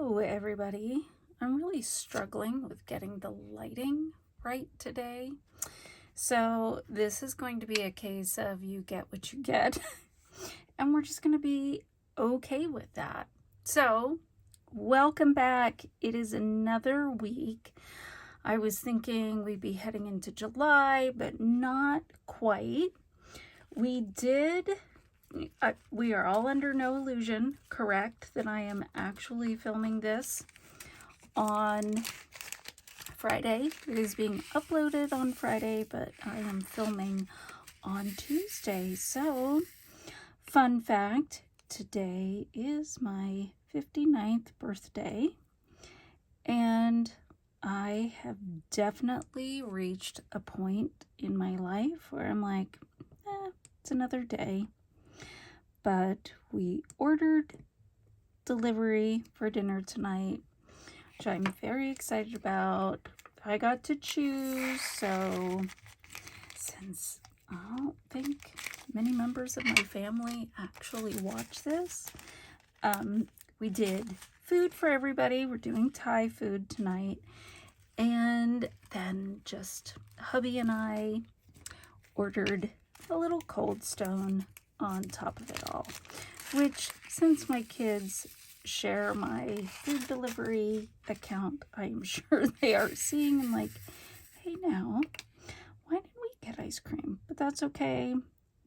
Hello, everybody. I'm really struggling with getting the lighting right today. So this is going to be a case of you get what you get. And we're just going to be okay with that. So welcome back. It is another week. I was thinking we'd be heading into July, but not quite. We are all under no illusion, correct, that I am actually filming this on Friday. It is being uploaded on Friday, but I am filming on Tuesday. So, fun fact, today is my 59th birthday, and I have definitely reached a point in my life where I'm like, it's another day. But we ordered delivery for dinner tonight, which I'm very excited about. I got to choose, so since I don't think many members of my family actually watch this, we did food for everybody. We're doing Thai food tonight. And then just hubby and I ordered a little Cold Stone on top of it all, which, since my kids share my food delivery account, I'm sure they are seeing and like, hey, now, why didn't we get ice cream? But that's okay.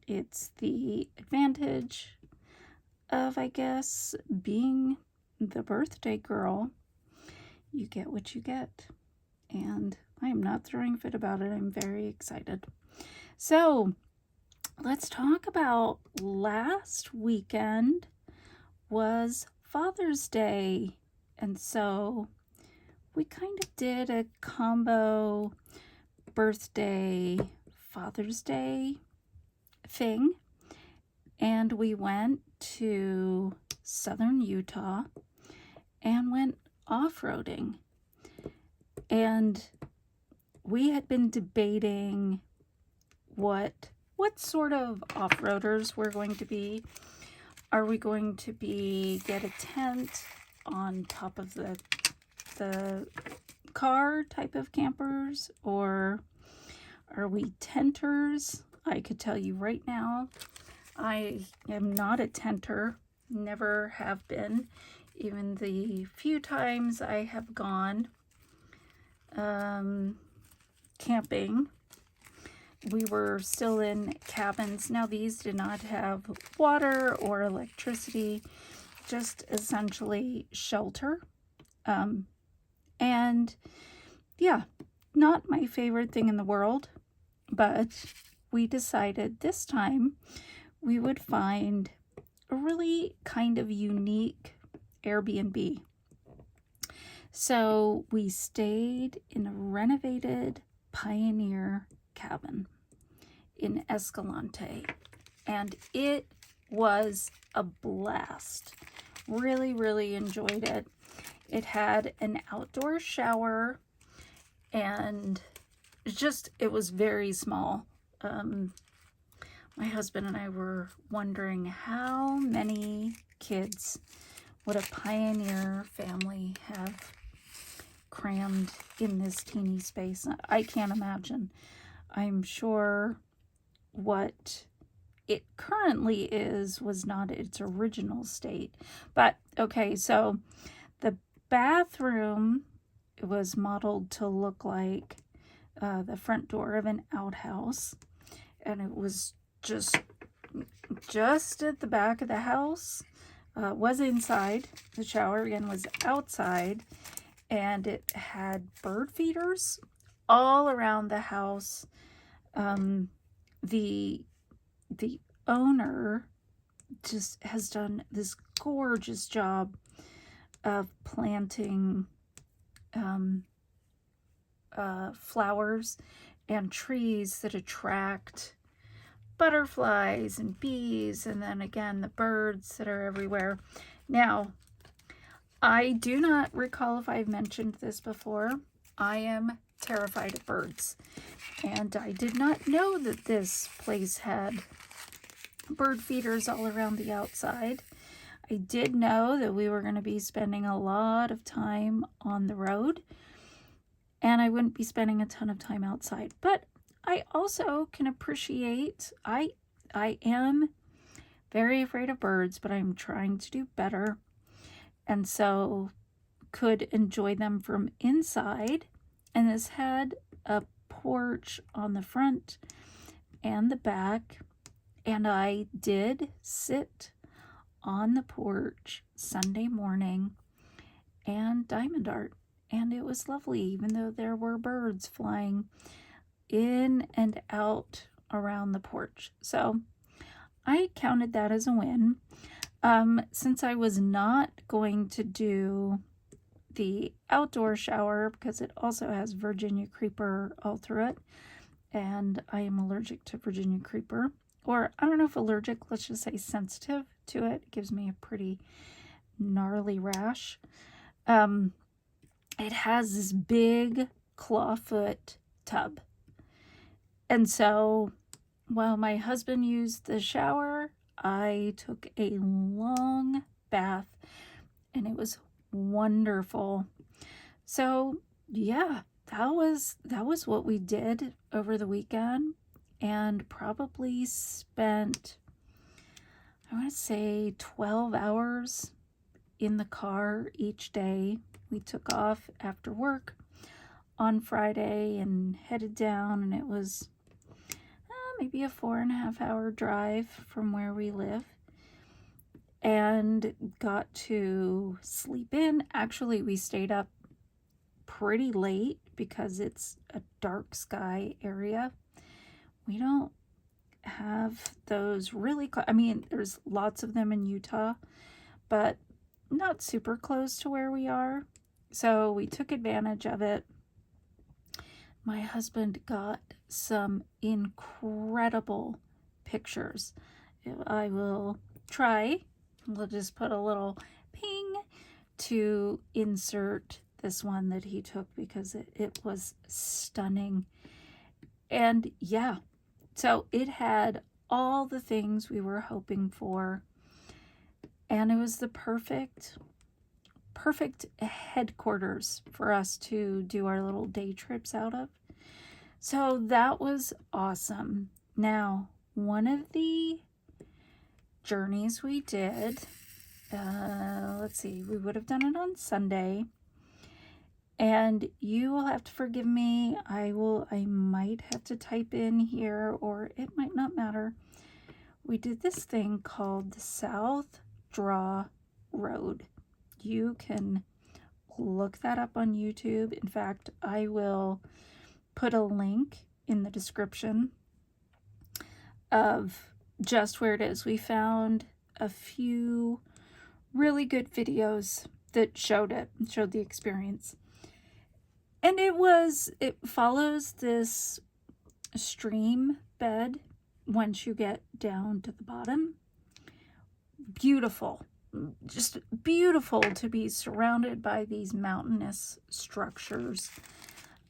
It's the advantage of, I guess, being the birthday girl. You get what you get, and I am not throwing a fit about it. I'm very excited. So let's talk about last weekend was Father's Day. And so we kind of did a combo birthday, Father's Day thing. And we went to southern Utah and went off-roading. And we had been debating what sort of off-roaders we're going to be. Are we going to get a tent on top of the car type of campers, or are we tenters? I could tell you right now, I am not a tenter, never have been. Even the few times I have gone camping, we were still in cabins. Now, these did not have water or electricity, just essentially shelter. And yeah, not my favorite thing in the world, but we decided this time we would find a really kind of unique Airbnb. So we stayed in a renovated Pioneer cabin in Escalante, and it was a blast. Really enjoyed it. It had an outdoor shower, and it was very small. My husband and I were wondering how many kids would a Pioneer family have crammed in this teeny space. I can't imagine. I'm sure what it currently is was not its original state. But okay, so the bathroom was modeled to look like the front door of an outhouse, and it was just at the back of the house. Was inside. The shower again was outside, and it had bird feeders all around the house. The owner just has done this gorgeous job of planting flowers and trees that attract butterflies and bees, and then again the birds that are everywhere. Now, I do not recall if I've mentioned this before. I am terrified of birds, and I did not know that this place had bird feeders all around the outside. I did know that we were going to be spending a lot of time on the road, and I wouldn't be spending a ton of time outside. But I also can appreciate, I am very afraid of birds, but I'm trying to do better. And so could enjoy them from inside. And this had a porch on the front and the back. And I did sit on the porch Sunday morning and diamond art. And it was lovely, even though there were birds flying in and out around the porch. So I counted that as a win. Since I was not going to do the outdoor shower because it also has Virginia creeper all through it, and I am allergic to Virginia creeper, or I don't know if allergic, let's just say sensitive to it. It gives me a pretty gnarly rash. It has this big clawfoot tub, and so while my husband used the shower, I took a long bath, and it was wonderful. So yeah, that was what we did over the weekend, and probably spent, I want to say, 12 hours in the car each day. We took off after work on Friday and headed down, and it was maybe a 4.5 hour drive from where we live, and got to sleep in. Actually, we stayed up pretty late because it's a dark sky area. We don't have those really I mean, there's lots of them in Utah, but not super close to where we are. So we took advantage of it. My husband got some incredible pictures. I will try. We'll just put a little ping to insert this one that he took because it was stunning. And yeah, so it had all the things we were hoping for. And it was the perfect headquarters for us to do our little day trips out of. So that was awesome. Now, one of the journeys we did, let's see, we would have done it on Sunday. And you will have to forgive me. I might have to type in here, or it might not matter. We did this thing called the South Draw Road. You can look that up on YouTube. In fact, I will put a link in the description of just where it is. We found a few really good videos that showed the experience. And it follows this stream bed once you get down to the bottom. Beautiful. Just beautiful to be surrounded by these mountainous structures.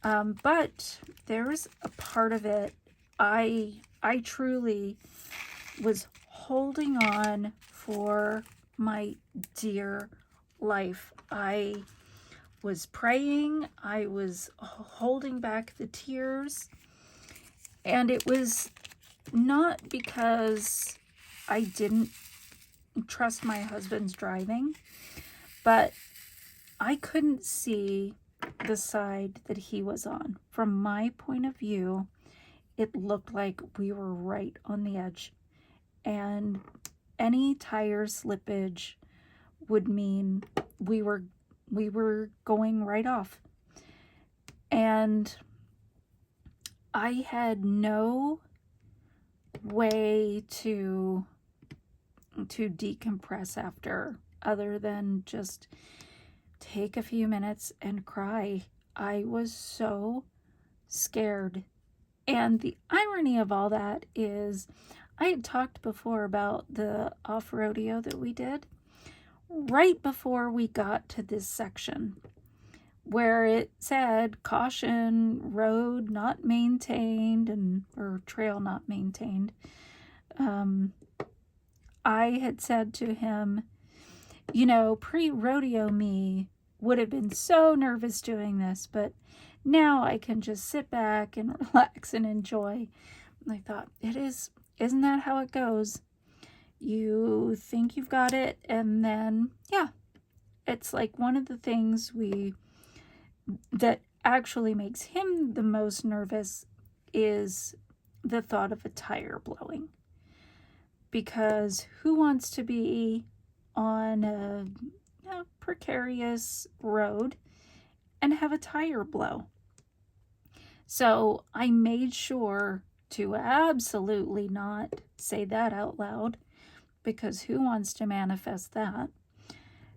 But there's a part of it I truly was holding on for my dear life. I was praying. I was holding back the tears. And it was not because I didn't trust my husband's driving, but I couldn't see the side that he was on. From my point of view, it looked like we were right on the edge, and any tire slippage would mean we were going right off. And I had no way to decompress after, other than just take a few minutes and cry. I was so scared. And the irony of all that is, I had talked before about the off-rodeo that we did. Right before we got to this section where it said caution, road not maintained, or trail not maintained, I had said to him, You know, pre-rodeo me would have been so nervous doing this, but now I can just sit back and relax and enjoy. And I thought, isn't that how it goes? You think you've got it, and then, yeah, it's like one of the things that actually makes him the most nervous is the thought of a tire blowing. Because who wants to be on a precarious road and have a tire blow? So I made sure to absolutely not say that out loud, because who wants to manifest that?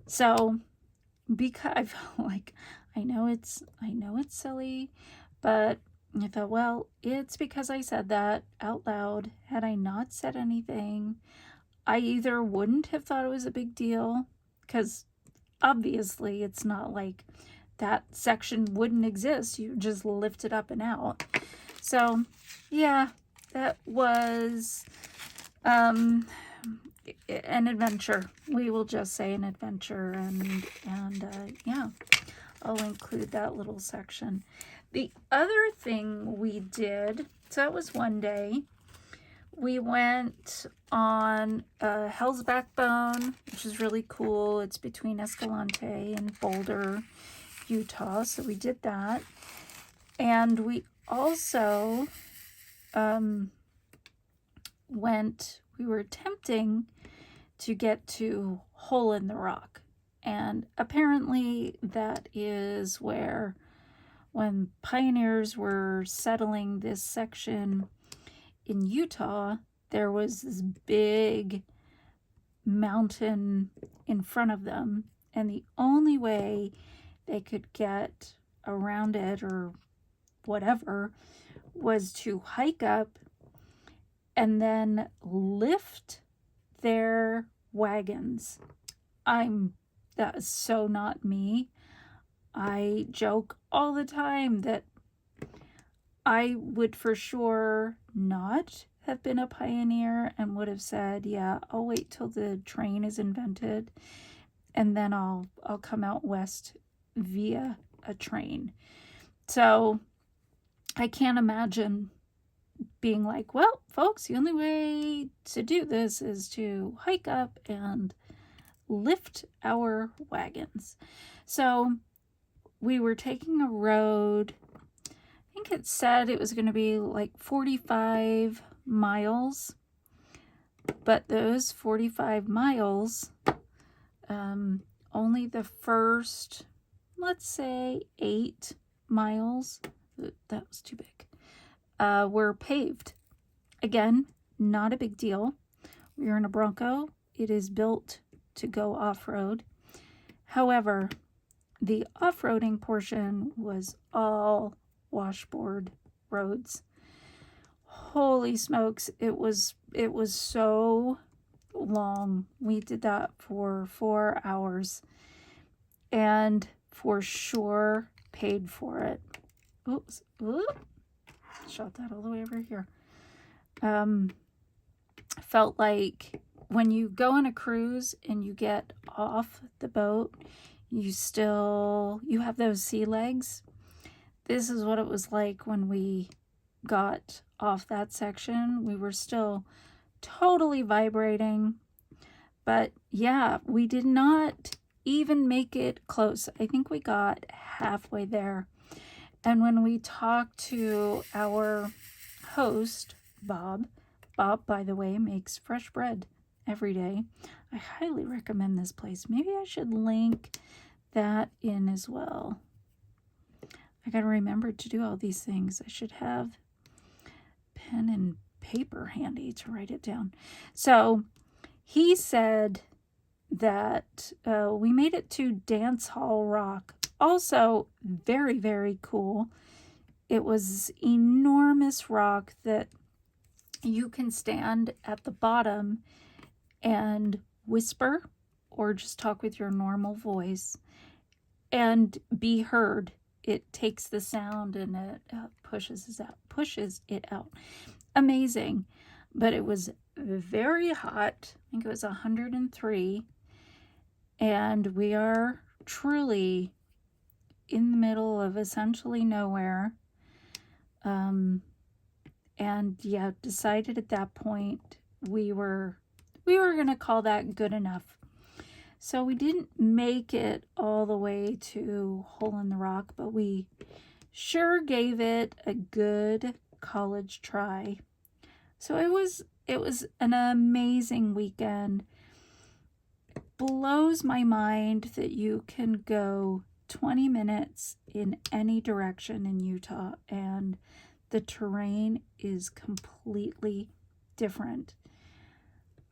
So because I felt like, I know it's silly, but I thought, well, it's because I said that out loud. Had I not said anything, I either wouldn't have thought it was a big deal, because obviously it's not like that section wouldn't exist. You just lift it up and out. So yeah, that was an adventure. We will just say an adventure, and yeah, I'll include that little section. The other thing we did, so that was one day, we went on Hell's Backbone, which is really cool. It's between Escalante and Boulder, Utah, so we did that. And we also we were attempting to get to Hole in the Rock. And apparently that is where, when pioneers were settling this section in Utah, there was this big mountain in front of them, and the only way they could get around it or whatever was to hike up and then lift their wagons. That is so not me. I joke all the time that I would for sure not have been a pioneer and would have said, yeah, I'll wait till the train is invented and then I'll come out west via a train. So I can't imagine being like, well, folks, the only way to do this is to hike up and lift our wagons. So we were taking a road. I think it said it was going to be like 45 miles, but those 45 miles, only the first, let's say 8 miles, that was too big, were paved. Again, not a big deal. We were in a Bronco. It is built to go off-road. However, the off-roading portion was all washboard roads. Holy smokes, it was so long. We did that for 4 hours and for sure paid for it. Oops. Shot that all the way over here. Felt like when you go on a cruise and you get off the boat, you have those sea legs. This is what it was like when we got off that section. We were still totally vibrating, but yeah, we did not even make it close. I think we got halfway there. And when we talked to our host, Bob, by the way, makes fresh bread every day. I highly recommend this place. Maybe I should link that in as well. I gotta remember to do all these things. I should have pen and paper handy to write it down. So he said that we made it to Dance Hall Rock. Also very, very cool. It was enormous rock that you can stand at the bottom and whisper or just talk with your normal voice and be heard. It takes the sound and it pushes it out. Amazing. But it was very hot. I think it was 103. And we are truly in the middle of essentially nowhere. And yeah, decided at that point we were going to call that good enough. So we didn't make it all the way to Hole in the Rock, but we sure gave it a good college try. So it was an amazing weekend. Blows my mind that you can go 20 minutes in any direction in Utah and the terrain is completely different.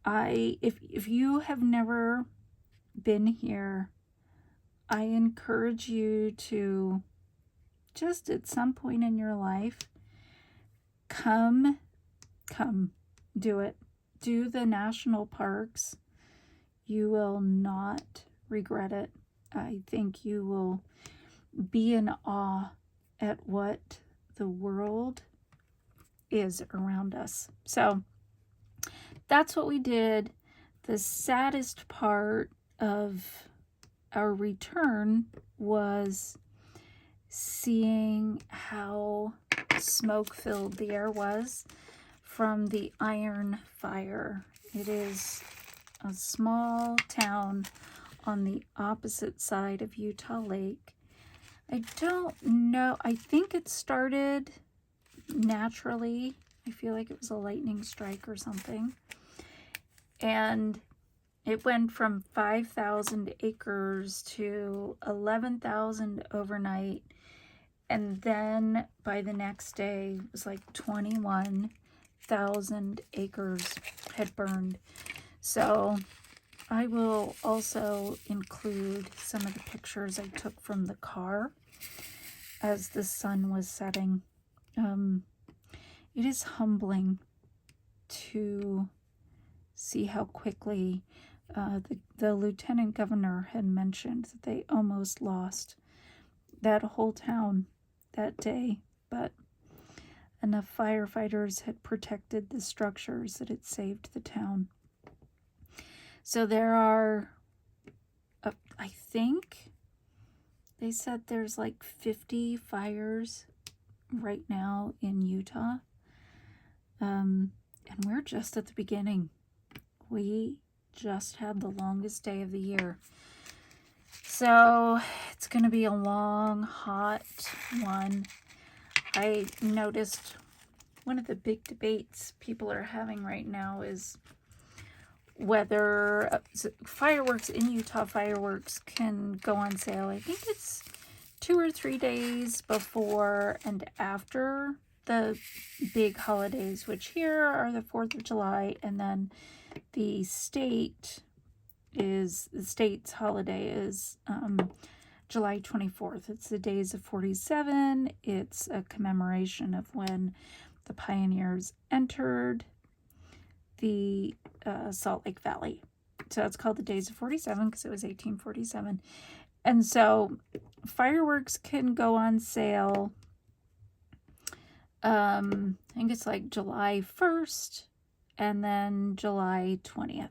If you have never been here, I encourage you to just at some point in your life come do it. Do the national parks. You will not regret it. I think you will be in awe at what the world is around us. So that's what we did. The saddest part of our return was seeing how smoke-filled the air was from the iron fire. It is a small town on the opposite side of Utah Lake. I don't know. I think it started naturally. I feel like it was a lightning strike or something. And it went from 5,000 acres to 11,000 overnight. And then by the next day, it was like 21,000 acres had burned. So I will also include some of the pictures I took from the car as the sun was setting. It is humbling to see how quickly the lieutenant governor had mentioned that they almost lost that whole town that day, but enough firefighters had protected the structures that it saved the town. So there are, I think they said there's like 50 fires right now in Utah. And we're just at the beginning. We just had the longest day of the year. So it's going to be a long, hot one. I noticed one of the big debates people are having right now is whether fireworks in Utah, fireworks can go on sale. I think it's 2 or 3 days before and after the big holidays, which here are the 4th of July, and then the state's holiday is July 24th. It's the Days of 47. It's a commemoration of when the pioneers entered the Salt Lake Valley. So it's called the Days of 47 because it was 1847. And so fireworks can go on sale. I think it's like July 1st and then July 20th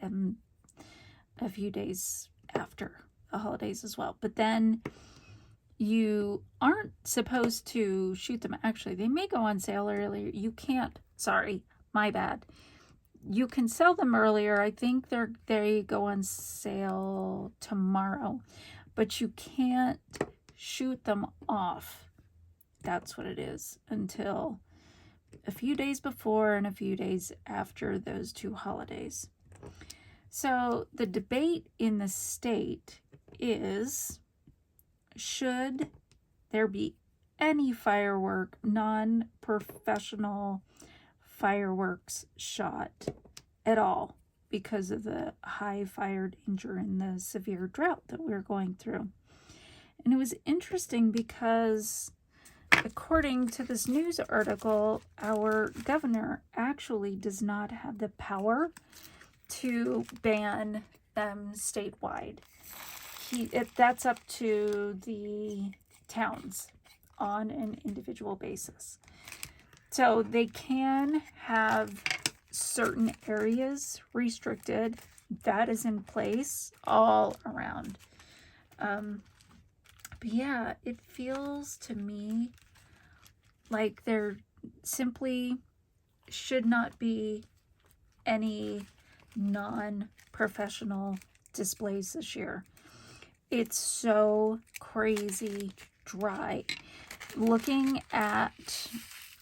and a few days after the holidays as well. But then you aren't supposed to shoot them. Actually, they may go on sale earlier. You can't. Sorry, my bad. You can sell them earlier. I think they go on sale tomorrow, but you can't shoot them off. That's what it is, until a few days before and a few days after those two holidays. So the debate in the state is, should there be any non-professional fireworks shot at all because of the high fire danger and the severe drought that we're going through? And it was interesting because according to this news article, our governor actually does not have the power to ban them statewide. That's up to the towns on an individual basis. So they can have certain areas restricted, that is in place all around. But yeah, it feels to me like there simply should not be any non-professional displays this year. It's so crazy dry. Looking at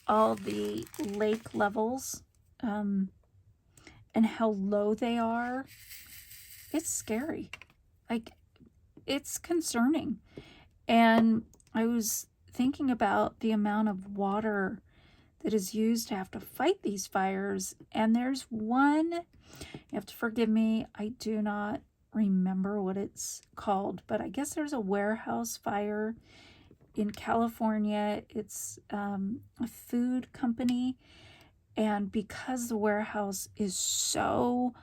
all the lake levels and how low they are, it's scary. Like, it's concerning. And I was thinking about the amount of water that is used to have to fight these fires. And there's one, you have to forgive me, I do not remember what it's called, but I guess there's a warehouse fire in California. It's a food company. And because the warehouse is so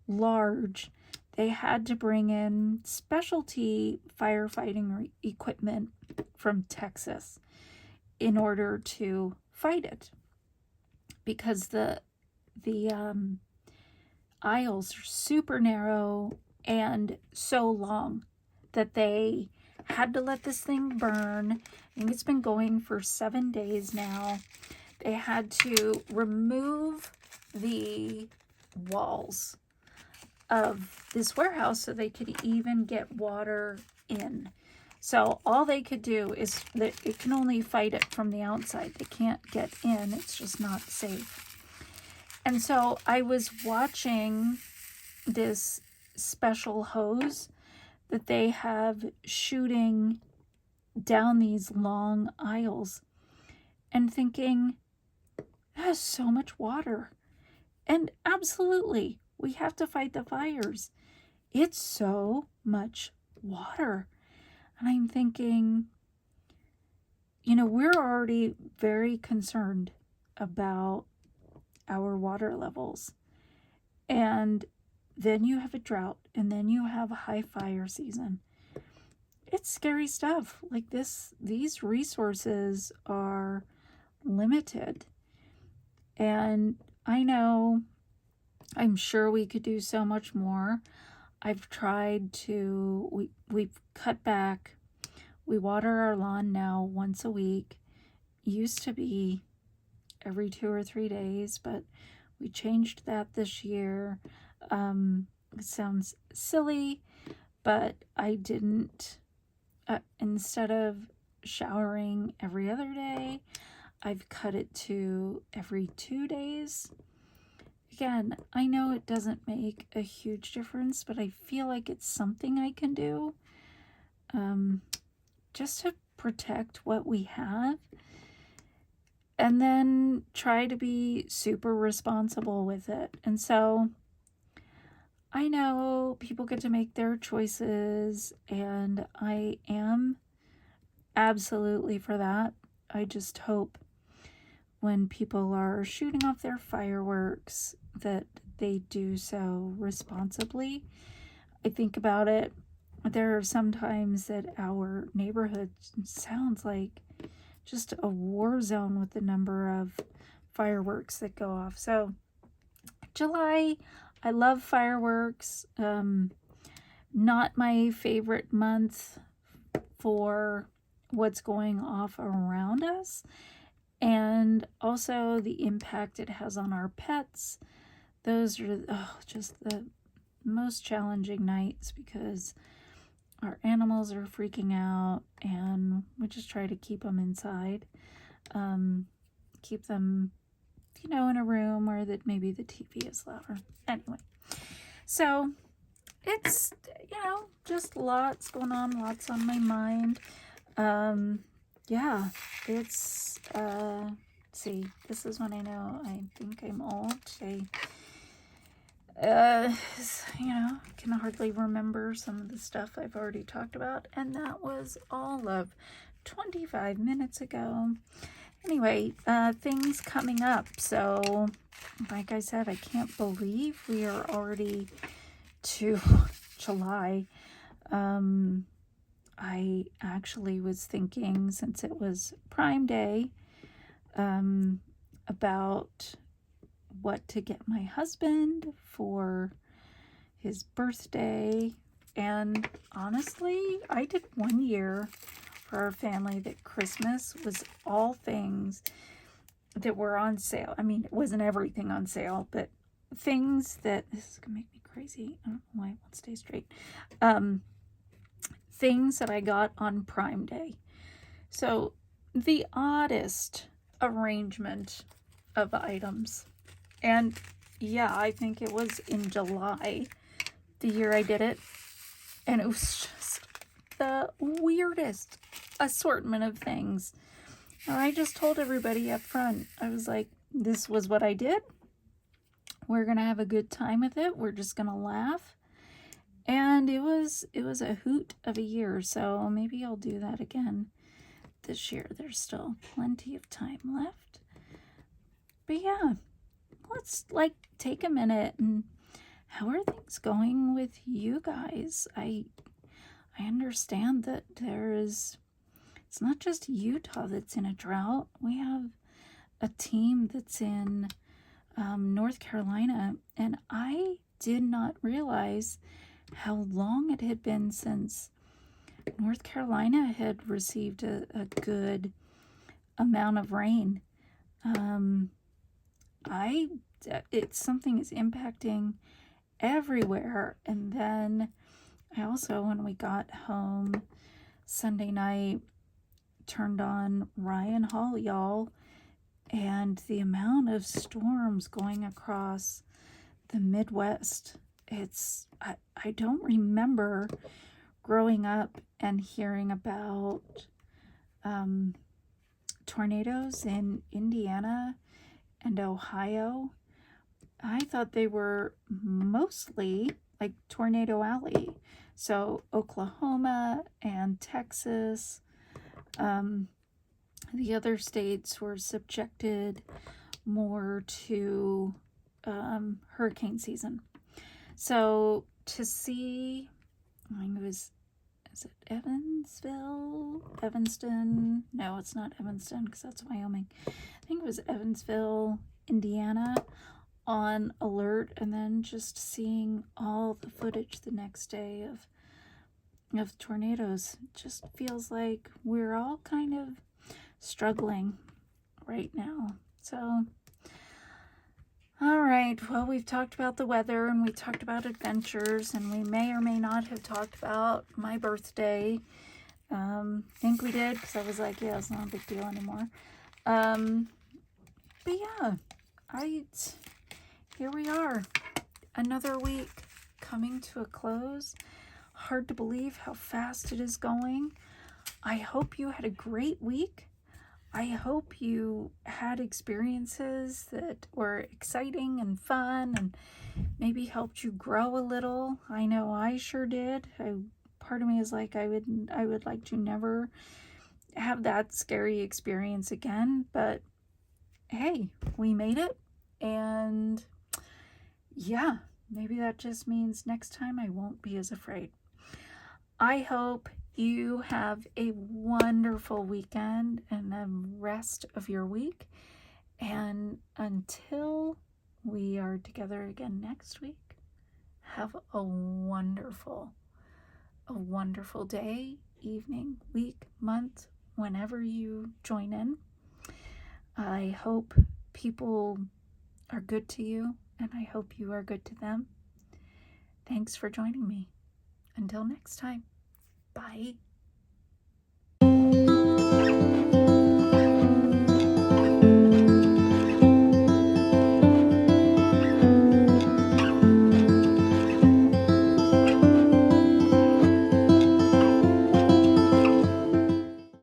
large, they had to bring in specialty firefighting equipment from Texas in order to fight it, because the aisles are super narrow and so long that they had to let this thing burn. I think it's been going for 7 days now. They had to remove the walls of this warehouse so they could even get water in. So all they could do is that it can only fight it from the outside. They can't get in. It's just not safe. And so I was watching this special hose that they have shooting down these long aisles and thinking, that is so much water. And absolutely, we have to fight the fires. It's so much water. And I'm thinking, we're already very concerned about our water levels. And then you have a drought, and then you have a high fire season. It's scary stuff. Like these resources are limited. And I know, I'm sure we could do so much more. I've tried to, we've cut back. We water our lawn now once a week. Used to be every 2 or 3 days, but we changed that this year. It sounds silly, but I didn't, instead of showering every other day, I've cut it to every 2 days. Again, I know it doesn't make a huge difference, but I feel like it's something I can do just to protect what we have, and then try to be super responsible with it. And so I know people get to make their choices, and I am absolutely for that. I just hope when people are shooting off their fireworks that they do so responsibly. I think about it. There are some times that our neighborhood sounds like just a war zone with the number of fireworks that go off. So July, I love fireworks. Not my favorite month for what's going off around us, and also the impact it has on our pets. Those are just the most challenging nights, because our animals are freaking out, and we just try to keep them inside. Keep them, in a room where that maybe the TV is louder. Anyway, so it's, just lots going on, lots on my mind. Yeah, it's, see, this is when I know I think I'm old. I can hardly remember some of the stuff I've already talked about, and that was all of 25 minutes ago. Anyway, things coming up. So, like I said, I can't believe we are already to July. I actually was thinking, since it was Prime Day, about what to get my husband for his birthday. And honestly, I did one year for our family that Christmas was all things that were on sale. I mean, it wasn't everything on sale, but things that, this is gonna make me crazy. I don't know why it won't stay straight. Things that I got on Prime Day. So the oddest arrangement of items. And yeah, I think it was in July, the year I did it. And it was just the weirdest assortment of things. And I just told everybody up front, I was like, this was what I did. We're going to have a good time with it. We're just going to laugh. And it was a hoot of a year. So maybe I'll do that again this year. There's still plenty of time left. But yeah, let's take a minute and how are things going with you guys? I understand that it's not just Utah that's in a drought. We have a team that's in North Carolina, and I did not realize how long it had been since North Carolina had received a good amount of rain. Something is impacting everywhere. And then I also, when we got home Sunday night, turned on Ryan Hall, y'all, and the amount of storms going across the Midwest. I don't remember growing up and hearing about tornadoes in Indiana and Ohio. I thought they were mostly like Tornado Alley. So Oklahoma and Texas, the other states were subjected more to hurricane season. So to see, I think is it Evansville? Evanston? No, it's not Evanston because that's Wyoming. I think it was Evansville, Indiana, on alert, and then just seeing all the footage the next day of tornadoes. It just feels like we're all kind of struggling right now. So all right, well, we've talked about the weather and we talked about adventures, and we may or may not have talked about my birthday. I think we did, because I was like, yeah, it's not a big deal anymore. But yeah, here we are, another week coming to a close. Hard to believe how fast it is going. I hope you had a great week. I hope you had experiences that were exciting and fun and maybe helped you grow a little. I know I sure did. Part of me is like, I would like to never have that scary experience again, but hey, we made it. And yeah, maybe that just means next time I won't be as afraid. I hope you have a wonderful weekend and the rest of your week. And until we are together again next week, have a wonderful day, evening, week, month, whenever you join in. I hope people are good to you, and I hope you are good to them. Thanks for joining me. Until next time. Bye.